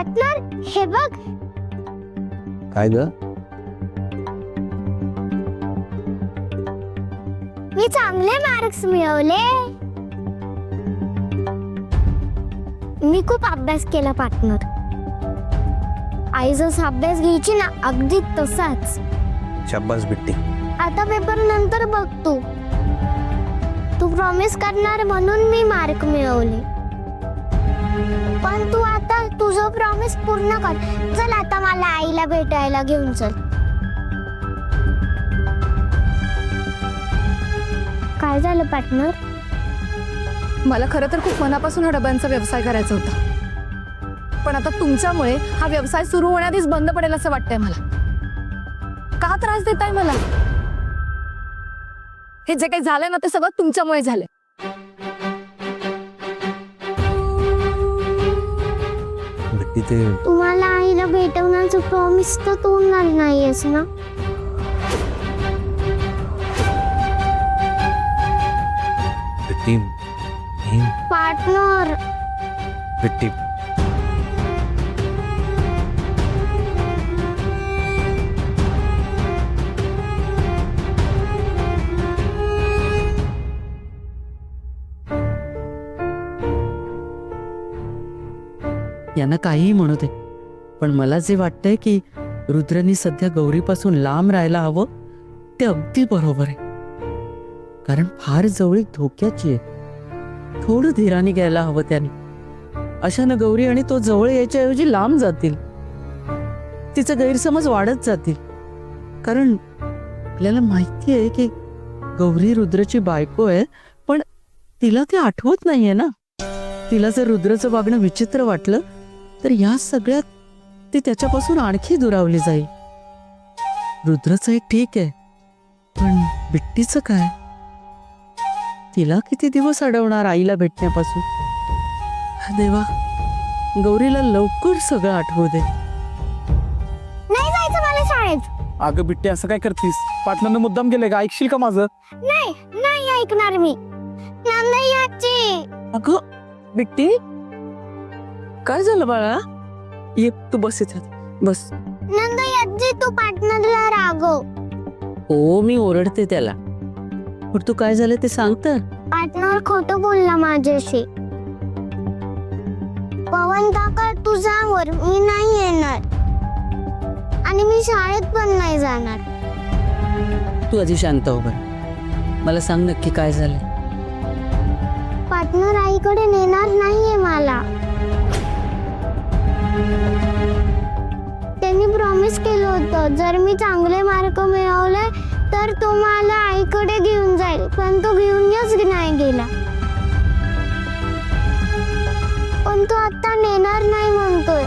Partner हे बघ, काय ग? मी चांगले मार्क्स मिळवले. मी खूप अभ्यास केला पार्टनर. आई जसा अभ्यास घ्यायची ना, अगदी तसाच. शाबास बिट्टी. आता पेपर नंतर बघ तू प्रॉमिस करणार म्हणून मी मार्क मिळवले. पण तू आता तुझं प्रॉमिस पूर्ण कर. चल आता मला आईला भेटायला घेऊन चल. काय झालं पार्टनर? मला खरं तर खूप मनापासून हा डब्यांचा व्यवसाय करायचा होता, पण आता तुमच्यामुळे हा व्यवसाय सुरू होण्याआधीच बंद पडेल असं वाटतंय मला. का त्रास देताय मला? हे जे काही झालंय ना ते सगळं तुमच्यामुळे झालंय. बिट्टी ते तुम्हाला आईला भेटवण्याचं प्रॉमिस तर तोडणार नाहीयेस ना? बिट्टी ही पार्टनर बिट्टी यांना काहीही म्हणू दे, पण मला जे वाटतंय की रुद्रनी सध्या गौरीपासून लांब राहायला हवं ते अगदी बरोबर आहे. कारण फार जवळीक धोक्याची आहे. थोडं धीराने घ्यायला हवं त्याने. अशानं गौरी आणि तो जवळ यायच्या ऐवजी लांब जातील. तिचं गैरसमज वाढत जातील. कारण आपल्याला माहिती आहे की गौरी रुद्रची बायको आहे, पण तिला ते आठवत नाहीये ना. तिला जर रुद्रचं वागणं विचित्र वाटलं तर या सगळ्यात ती त्याच्यापासून आणखी दुरावली जाईल. रुद्रचं एक ठीक आहे, पण बिट्टीचं काय? तिला किती दिवस अडवणार आईला भेटण्यापासून? देवा, गौरीला लवकर सगळं आठवू दे. नाही जायचं मला शाळेत. अगं बिट्टी असं काय करतीस? पाटलांना मुद्दाम केलंय का? ऐकशील का माझं? नाही नाही ऐकणार मी. नंदई आजी, अगं बिट्टी, काय झालं बाळा? ये तू बस इथे, बस. नंदई आजी तू पार्टनरला रागव. हो मी ओरडते त्याला, पण तू काय झालं ते सांग तर. पार्टनर खोटं बोलला माझ्याशी. पवन काका तुझ्यावर मी नाही येणार आणि मी शाळेत पण नाही जाणार. तू आधी शांत हो बरं. मला सांग नक्की काय झालं. पार्टनर आईकडे नेणार नाहीये मला. त्यांनी प्रॉमिस केलं होतं जर मी चांगले मार्क मिळवले तर तो मला आईकडे घेऊन जाईल, पण तो घेऊनच नाही गेला. पण तो आता नेणार नाही म्हणतोय.